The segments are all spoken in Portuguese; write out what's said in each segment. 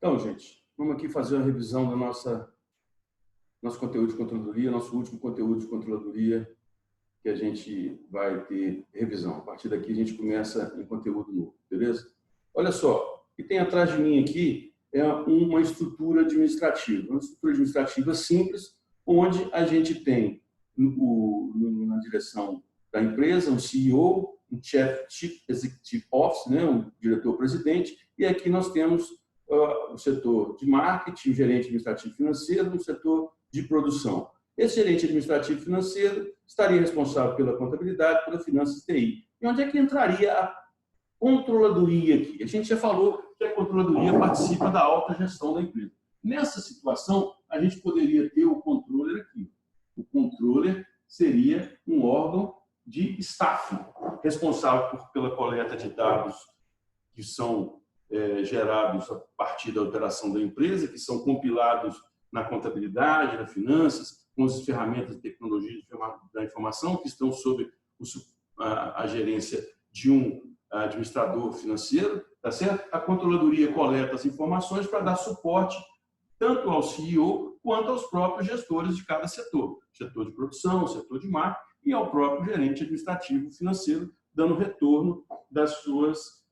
Então, gente, vamos aqui fazer uma revisão do nosso conteúdo de controladoria, nosso último conteúdo de controladoria, que a gente vai ter revisão. A partir daqui a gente começa em conteúdo novo, beleza? Olha só, o que tem atrás de mim aqui é uma estrutura administrativa simples, onde a gente tem na direção da empresa um CEO, um Chief Executive Officer, né, um diretor-presidente, e aqui nós temos o setor de marketing, o gerente administrativo financeiro, o setor de produção. Esse gerente administrativo financeiro estaria responsável pela contabilidade, pela finanças e TI. E onde é que entraria a controladoria aqui? A gente já falou que a controladoria participa da alta gestão da empresa. Nessa situação, a gente poderia ter o controller aqui. O controller seria um órgão de staff, responsável pela coleta de dados que são gerados a partir da operação da empresa, que são compilados na contabilidade, nas finanças, com as ferramentas de tecnologia da informação, que estão sob a gerência de um administrador financeiro, tá certo? A controladoria coleta as informações para dar suporte tanto ao CEO quanto aos próprios gestores de cada setor de produção, setor de marketing, e ao próprio gerente administrativo financeiro, dando retorno das suas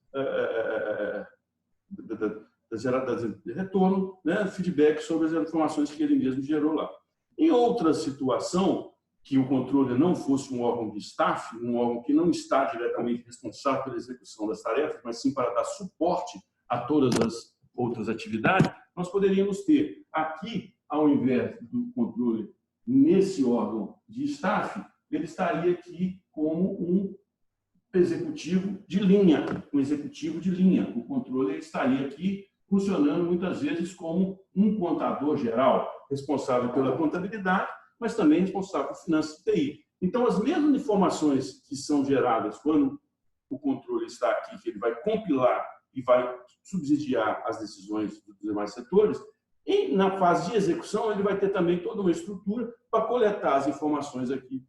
retorno, né, feedback sobre as informações que ele mesmo gerou lá. Em outra situação, que o controle não fosse um órgão de staff, um órgão que não está diretamente responsável pela execução das tarefas, mas sim para dar suporte a todas as outras atividades, nós poderíamos ter aqui, ao invés do controle nesse órgão de staff, ele estaria aqui como um executivo de linha, O controle estaria aqui funcionando muitas vezes como um contador geral, responsável pela contabilidade, mas também responsável por finanças e TI. Então, as mesmas informações que são geradas quando o controle está aqui, que ele vai compilar e vai subsidiar as decisões dos demais setores, e na fase de execução ele vai ter também toda uma estrutura para coletar as informações aqui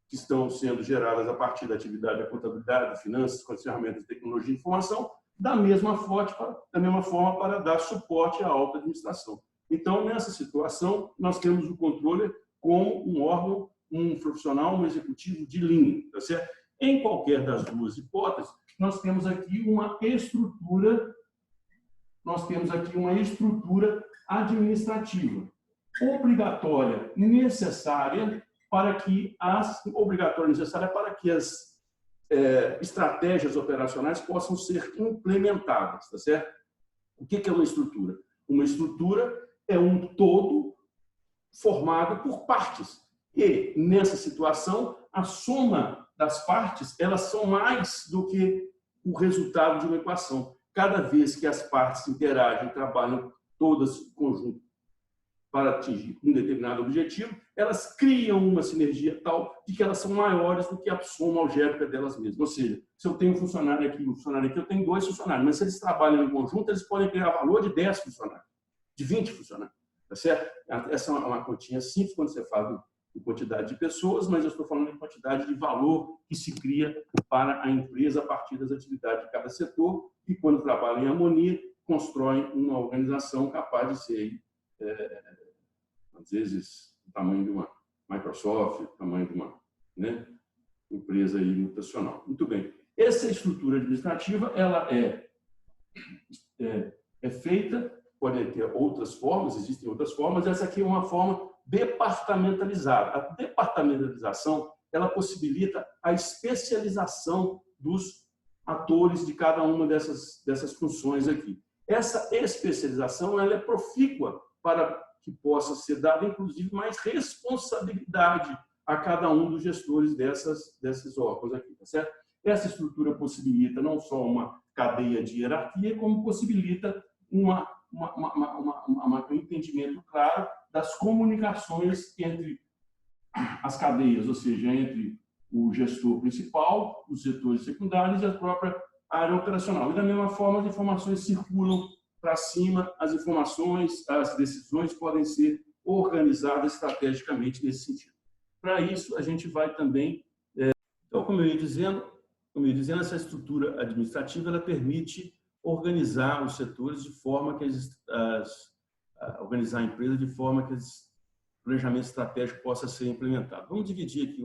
que estão sendo geradas a partir da atividade da contabilidade, de finanças, com as ferramentas de tecnologia e informação, da mesma forma para dar suporte à alta administração. Então, nessa situação, nós temos o controller como um órgão, um profissional, um executivo de linha, tá certo? Em qualquer das duas hipóteses, nós temos aqui uma estrutura administrativa obrigatória, necessária para que as estratégias operacionais possam ser implementadas, tá certo? O que é uma estrutura? Uma estrutura é um todo formado por partes. E, nessa situação, a soma das partes, elas são mais do que o resultado de uma equação. Cada vez que as partes interagem, trabalham todas em conjunto para atingir um determinado objetivo, elas criam uma sinergia tal de que elas são maiores do que a soma algébrica delas mesmas. Ou seja, se eu tenho um funcionário aqui, eu tenho 2 funcionários, mas se eles trabalham em conjunto, eles podem criar valor de 10 funcionários, de 20 funcionários. Tá certo? Essa é uma continha simples quando você fala em quantidade de pessoas, mas eu estou falando em quantidade de valor que se cria para a empresa a partir das atividades de cada setor e, quando trabalham em harmonia, constroem uma organização capaz de ser às vezes, o tamanho de uma Microsoft, o tamanho de uma empresa multinacional. Muito bem. Essa estrutura administrativa ela é feita, pode ter outras formas, existem outras formas, essa aqui é uma forma departamentalizada. A departamentalização ela possibilita a especialização dos atores de cada uma dessas funções aqui. Essa especialização ela é profícua para que possa ser dada, inclusive, mais responsabilidade a cada um dos gestores desses órgãos aqui, tá certo? Essa estrutura possibilita não só uma cadeia de hierarquia, como possibilita um entendimento claro das comunicações entre as cadeias, ou seja, entre o gestor principal, os setores secundários e a própria área operacional. E, da mesma forma, as informações circulam para cima, as decisões podem ser organizadas estrategicamente nesse sentido. Para isso, a gente vai também... Então, como eu ia dizendo, essa estrutura administrativa ela permite organizar os setores de forma que organizar a empresa de forma que o planejamento estratégico possa ser implementado. Vamos dividir aqui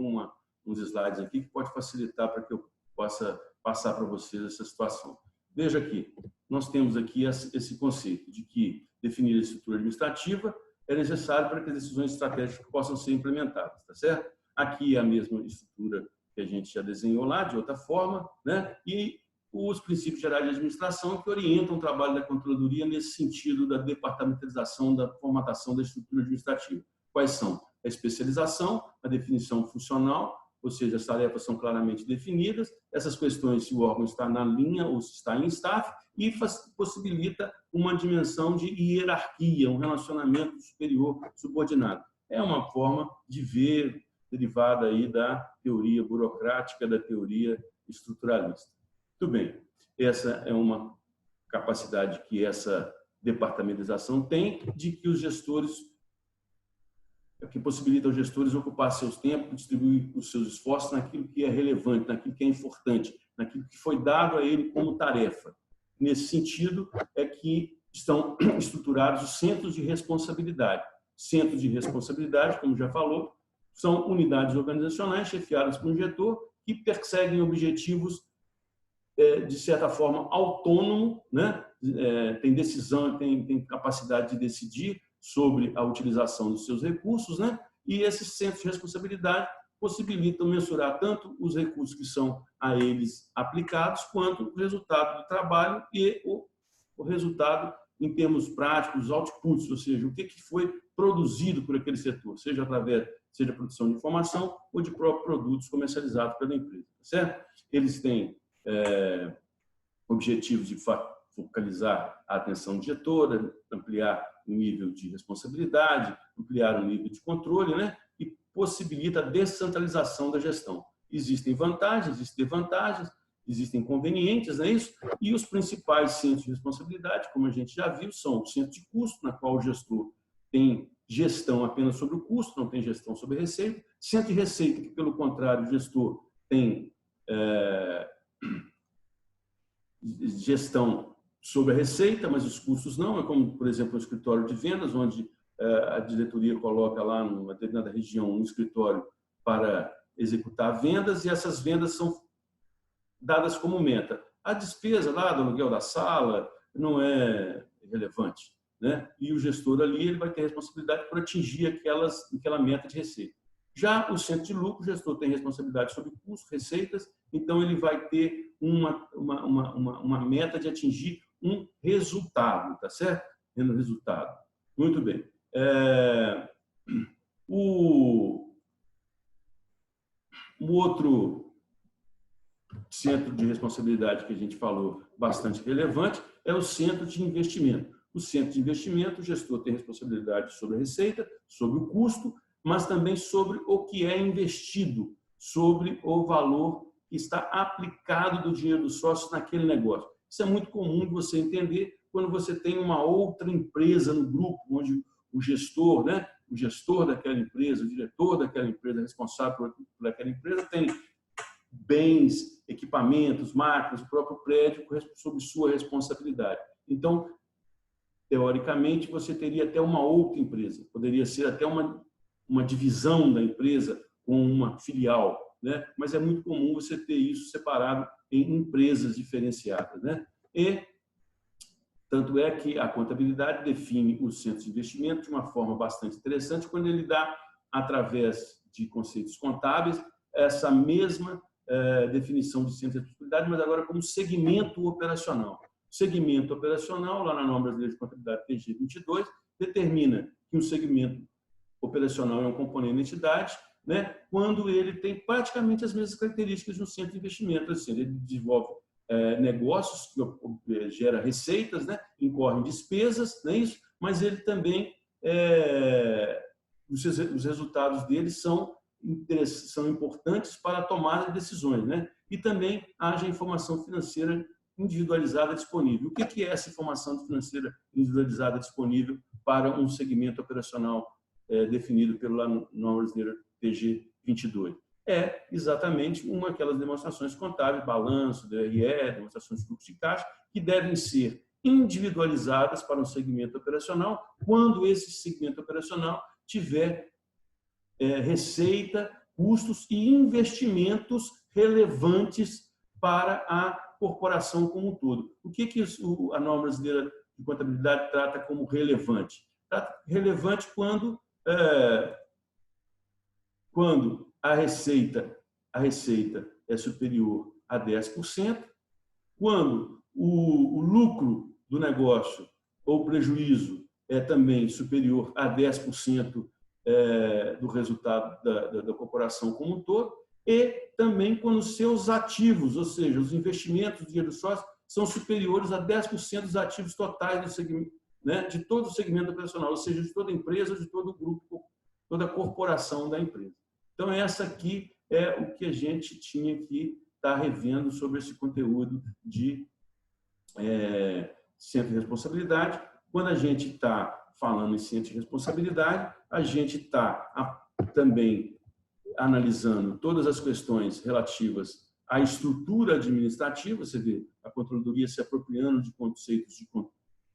uns slides aqui que pode facilitar para que eu possa passar para vocês essa situação. Veja aqui, nós temos aqui esse conceito de que definir a estrutura administrativa é necessário para que as decisões estratégicas possam ser implementadas, tá certo? Aqui é a mesma estrutura que a gente já desenhou lá, de outra forma, né? E os princípios gerais de administração que orientam o trabalho da controladoria nesse sentido da departamentalização, da formatação da estrutura administrativa. Quais são? A especialização, a definição funcional, ou seja, as tarefas são claramente definidas, essas questões se o órgão está na linha ou se está em staff, e possibilita uma dimensão de hierarquia, um relacionamento superior-subordinado. É uma forma de ver derivada aí da teoria burocrática, da teoria estruturalista. Muito bem, essa é uma capacidade que essa departamentalização tem, de que os gestores, que possibilita aos gestores ocupar seus tempos, distribuir os seus esforços naquilo que é relevante, naquilo que é importante, naquilo que foi dado a ele como tarefa. Nesse sentido, é que estão estruturados os centros de responsabilidade. Centros de responsabilidade, como já falou, são unidades organizacionais chefiadas por um gestor que perseguem objetivos de certa forma autônomo, né? Tem decisão, tem capacidade de decidir sobre a utilização dos seus recursos, né? E esses centros de responsabilidade possibilitam mensurar tanto os recursos que são a eles aplicados, quanto o resultado do trabalho e o resultado em termos práticos, os outputs, ou seja, o que foi produzido por aquele setor, seja através de produção de informação ou de próprios produtos comercializados pela empresa, certo? Eles têm objetivos de focalizar a atenção diretora, ampliar o nível de responsabilidade, ampliar o nível de controle, né? E possibilita a descentralização da gestão. Existem vantagens, existem desvantagens, existem inconvenientes, não é isso? E os principais centros de responsabilidade, como a gente já viu, são o centro de custo, na qual o gestor tem gestão apenas sobre o custo, não tem gestão sobre a receita. Centro de receita, que, pelo contrário, o gestor tem gestão sobre a receita, mas os custos não. É como, por exemplo, o escritório de vendas, onde a diretoria coloca lá numa determinada região um escritório para executar vendas, e essas vendas são dadas como meta. A despesa lá do aluguel da sala não é relevante, né? E o gestor ali ele vai ter responsabilidade por atingir aquela meta de receita. Já o centro de lucro, o gestor tem responsabilidade sobre custos, receitas, então ele vai ter uma meta de atingir um resultado, tá certo? Um resultado. Muito bem. O outro centro de responsabilidade que a gente falou bastante relevante é o centro de investimento. O centro de investimento, o gestor tem responsabilidade sobre a receita, sobre o custo, mas também sobre o que é investido, sobre o valor que está aplicado do dinheiro dos sócios naquele negócio. Isso é muito comum de você entender quando você tem uma outra empresa no grupo, onde o gestor, né, o gestor daquela empresa, o diretor daquela empresa, responsável por aquela empresa, tem bens, equipamentos, máquinas, o próprio prédio sob sua responsabilidade. Então, teoricamente, você teria até uma outra empresa, poderia ser até uma divisão da empresa com uma filial, né? Mas é muito comum você ter isso separado em empresas diferenciadas, né? E tanto é que a contabilidade define os centros de investimento de uma forma bastante interessante quando ele dá, através de conceitos contábeis, essa mesma definição de centro de responsabilidade, mas agora como segmento operacional. Segmento operacional, lá na norma brasileira de contabilidade PG 22, determina que um segmento operacional é um componente da entidade, né, quando ele tem praticamente as mesmas características de um centro de investimento. Assim, ele desenvolve negócios, que gera receitas, né, incorre despesas, não é isso? Mas ele também, os resultados dele são importantes para a tomada de decisões, né? E também haja informação financeira individualizada disponível. O que é essa informação financeira individualizada disponível para um segmento operacional definido pela norma brasileira PG 22? é exatamente uma daquelas demonstrações contábeis, balanço, DRE, demonstrações de fluxo de caixa, que devem ser individualizadas para um segmento operacional, quando esse segmento operacional tiver receita, custos e investimentos relevantes para a corporação como um todo. O que a norma brasileira de contabilidade trata como relevante? Trata relevante quando a receita é superior a 10%, quando o lucro do negócio ou prejuízo é também superior a 10% do resultado da corporação como um todo, e também quando os seus ativos, ou seja, os investimentos do dinheiro do sócio, são superiores a 10% dos ativos totais do segmento, né, de todo o segmento operacional, ou seja, de toda a empresa, de todo o grupo, toda a corporação da empresa. Então, essa aqui é o que a gente tinha que estar revendo sobre esse conteúdo de centro de responsabilidade. Quando a gente está falando em centro de responsabilidade, a gente está também analisando todas as questões relativas à estrutura administrativa, você vê a controladoria se apropriando de conceitos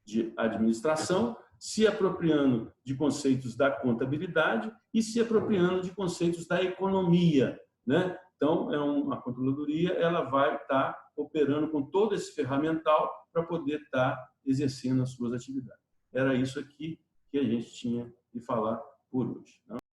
de administração, se apropriando de conceitos da contabilidade e se apropriando de conceitos da economia, né? Então, a controladoria ela vai estar operando com todo esse ferramental para poder estar exercendo as suas atividades. Era isso aqui que a gente tinha de falar por hoje.